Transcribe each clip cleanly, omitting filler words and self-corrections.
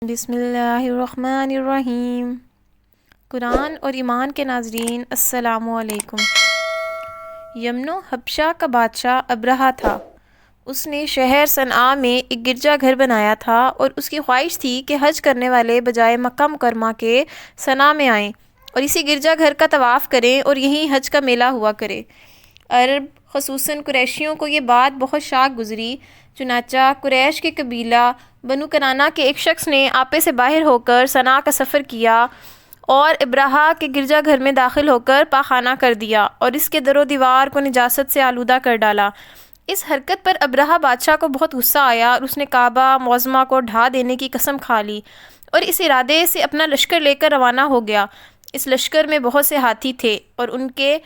بسم اللہ الرحمن الرحیم۔ قرآن اور ایمان کے ناظرین السلام علیکم۔ یمن و حبشہ کا بادشاہ ابرہہ تھا۔ اس نے شہر صنعاء میں ایک گرجا گھر بنایا تھا اور اس کی خواہش تھی کہ حج کرنے والے بجائے مکہ مکرمہ کے صنعاء میں آئیں اور اسی گرجا گھر کا طواف کریں اور یہیں حج کا میلہ ہوا کرے۔ عرب خصوصاً قریشیوں کو یہ بات بہت شاق گزری، چنانچہ قریش کے قبیلہ بنو کنانہ کے ایک شخص نے آپے سے باہر ہو کر صنعاء کا سفر کیا اور ابرہہ کے گرجا گھر میں داخل ہو کر پاخانہ کر دیا اور اس کے در و دیوار کو نجاست سے آلودہ کر ڈالا۔ اس حرکت پر ابرہہ بادشاہ کو بہت غصہ آیا اور اس نے کعبہ معظمہ کو ڈھا دینے کی قسم کھا لی اور اس ارادے سے اپنا لشکر لے کر روانہ ہو گیا۔ اس لشکر میں بہت سے ہاتھی تھے اور ان کے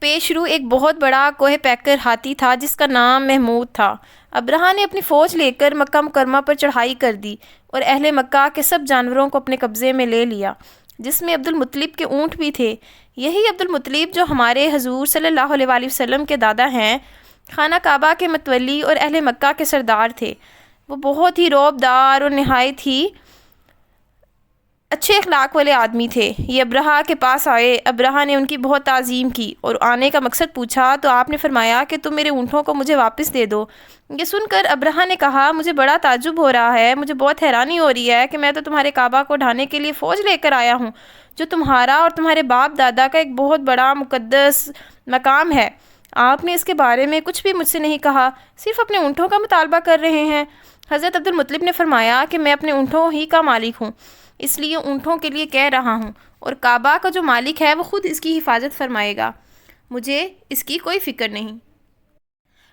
پیش رو ایک بہت بڑا کوہ پیکر ہاتھی تھا جس کا نام محمود تھا۔ ابرہہ نے اپنی فوج لے کر مکہ مکرمہ پر چڑھائی کر دی اور اہل مکہ کے سب جانوروں کو اپنے قبضے میں لے لیا، جس میں عبدالمطلب کے اونٹ بھی تھے۔ یہی عبدالمطلب جو ہمارے حضور صلی اللہ علیہ وآلہ وسلم کے دادا ہیں، خانہ کعبہ کے متولی اور اہل مکہ کے سردار تھے۔ وہ بہت ہی رعب دار اور نہایت ہی اچھے اخلاق والے آدمی تھے۔ یہ ابرہہ کے پاس آئے۔ ابرہہ نے ان کی بہت تعظیم کی اور آنے کا مقصد پوچھا تو آپ نے فرمایا کہ تم میرے اونٹوں کو مجھے واپس دے دو۔ یہ سن کر ابرہہ نے کہا، مجھے بڑا تعجب ہو رہا ہے، مجھے بہت حیرانی ہو رہی ہے کہ میں تو تمہارے کعبہ کو ڈھانے کے لیے فوج لے کر آیا ہوں جو تمہارا اور تمہارے باپ دادا کا ایک بہت بڑا مقدس مقام ہے۔ آپ نے اس کے بارے میں کچھ بھی مجھ سے نہیں کہا، صرف اپنے اونٹوں کا مطالبہ کر رہے ہیں۔ حضرت عبدالمطلب نے فرمایا کہ میں اپنے اونٹوں ہی کا مالک ہوں، اس لیے اونٹوں کے لیے کہہ رہا ہوں، اور کعبہ کا جو مالک ہے وہ خود اس کی حفاظت فرمائے گا، مجھے اس کی کوئی فکر نہیں۔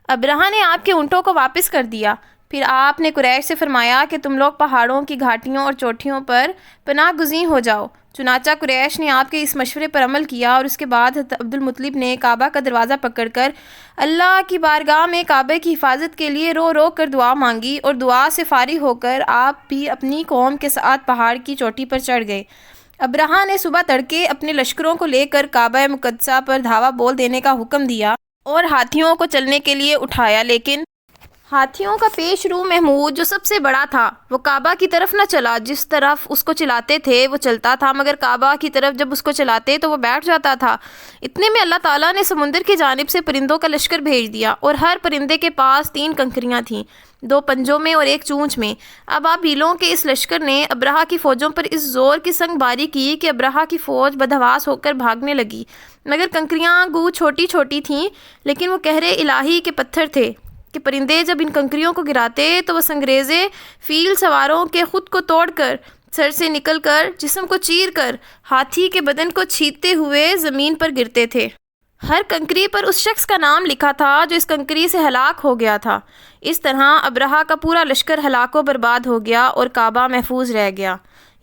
ابرہہ نے آپ کے اونٹوں کو واپس کر دیا۔ پھر آپ نے قریش سے فرمایا کہ تم لوگ پہاڑوں کی گھاٹیوں اور چوٹیوں پر پناہ گزین ہو جاؤ۔ چنانچہ قریش نے آپ کے اس مشورے پر عمل کیا اور اس کے بعد عبدالمطلب نے کعبہ کا دروازہ پکڑ کر اللہ کی بارگاہ میں کعبے کی حفاظت کے لیے رو رو کر دعا مانگی اور دعا سے فارغ ہو کر آپ بھی اپنی قوم کے ساتھ پہاڑ کی چوٹی پر چڑھ گئے۔ ابرہہ نے صبح تڑکے اپنے لشکروں کو لے کر کعبہ مقدسہ پر دھاوا بول دینے کا حکم دیا اور ہاتھیوں کو چلنے کے لیے اٹھایا، لیکن ہاتھیوں کا پیش رو محمود جو سب سے بڑا تھا وہ کعبہ کی طرف نہ چلا۔ جس طرف اس کو چلاتے تھے وہ چلتا تھا، مگر کعبہ کی طرف جب اس کو چلاتے تو وہ بیٹھ جاتا تھا۔ اتنے میں اللہ تعالیٰ نے سمندر کی جانب سے پرندوں کا لشکر بھیج دیا اور ہر پرندے کے پاس 3 کنکریاں تھیں، 2 پنجوں میں اور 1 چونچ میں۔ اب ابیلوں کے اس لشکر نے ابرہہ کی فوجوں پر اس زور کی سنگ باری کی کہ ابرہہ کی فوج بدحواس ہو کر بھاگنے لگی، مگر کنکریاں گو چھوٹی چھوٹی تھیں، لیکن وہ قہر الہی کے پتھر تھے کہ پرندے جب ان کنکریوں کو گراتے تو وہ سنگریزے فیل سواروں کے خود کو توڑ کر، سر سے نکل کر، جسم کو چیر کر، ہاتھی کے بدن کو چھیدتے ہوئے زمین پر گرتے تھے۔ ہر کنکری پر اس شخص کا نام لکھا تھا جو اس کنکری سے ہلاک ہو گیا تھا۔ اس طرح ابرہہ کا پورا لشکر ہلاک و برباد ہو گیا اور کعبہ محفوظ رہ گیا۔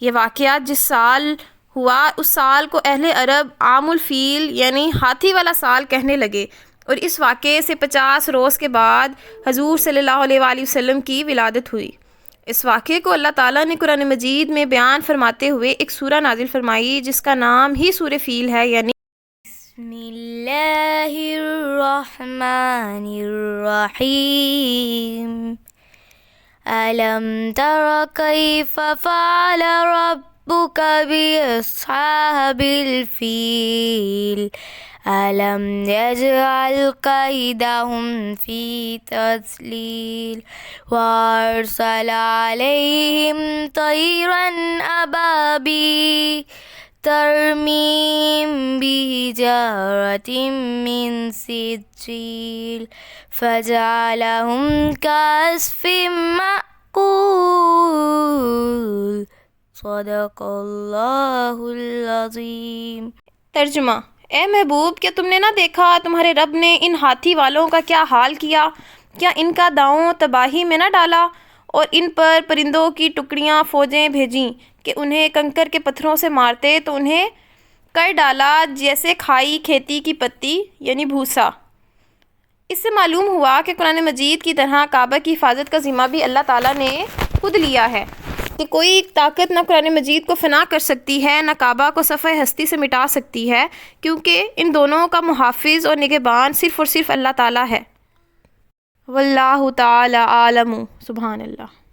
یہ واقعہ جس سال ہوا اس سال کو اہل عرب عام الفیل یعنی ہاتھی والا سال کہنے لگے، اور اس واقعے سے 50 روز کے بعد حضور صلی اللہ علیہ وآلہ وسلم کی ولادت ہوئی۔ اس واقعے کو اللہ تعالیٰ نے قرآن مجید میں بیان فرماتے ہوئے ایک سورہ نازل فرمائی جس کا نام ہی سورہ فیل ہے، یعنی بسم اللہ الرحمن الرحیم۔ أَلَمْ تَرَ كَيْفَ فَعَلَ رَبُّكَ بِأَصْحَابِ الْفِيلِ أَلَمْ يَجْعَلْ كَيْدَهُمْ فِي تَضْلِيلٍ وَأَرْسَلَ عَلَيْهِمْ طَيْرًا أَبَابِيلَ تَرْمِيهِم بِحِجَارَةٍ مِّن سِجِّيلٍ فَجَعَلَهُمْ كَعَصْفٍ مَّأْكُولٍ صدق اللہ العظیم۔ ترجمہ: اے محبوب، کیا تم نے نہ دیکھا تمہارے رب نے ان ہاتھی والوں کا کیا حال کیا؟ کیا ان کا داؤں تباہی میں نہ ڈالا اور ان پر پرندوں کی ٹکڑیاں فوجیں بھیجیں کہ انہیں کنکر کے پتھروں سے مارتے تو انہیں کر ڈالا جیسے کھائی کھیتی کی پتی یعنی بھوسا۔ اس سے معلوم ہوا کہ قرآن مجید کی طرح کعبہ کی حفاظت کا ذمہ بھی اللہ تعالیٰ نے خود لیا ہے، کہ کوئی طاقت نہ قرآن مجید کو فنا کر سکتی ہے نہ کعبہ کو صفحہ ہستی سے مٹا سکتی ہے، کیونکہ ان دونوں کا محافظ اور نگہبان صرف اور صرف اللہ تعالیٰ ہے۔ واللہ تعالی عالم۔ سبحان اللہ۔